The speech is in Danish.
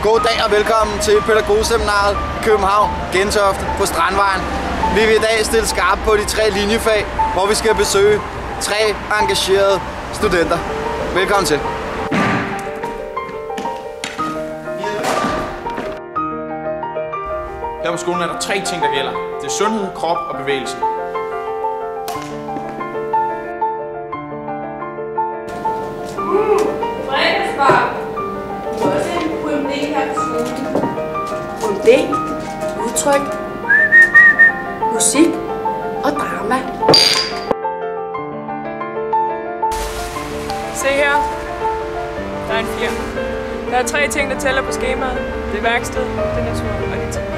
God dag og velkommen til Pædagogseminaret i København, Gentofte på Strandvejen. Vi vil i dag stille skarpt på de 3 linjefag, hvor vi skal besøge 3 engagerede studenter. Velkommen til. Her på skolen er der 3 ting, der gælder. Det er sundhed, krop og bevægelse. Fredagsbar. Du har også en UMD her på skolen. UMD, udtryk, musik og drama. Se her. Der er en 4. Der er 3 ting, der tæller på skemaet. Det er værksted, det er natur og det er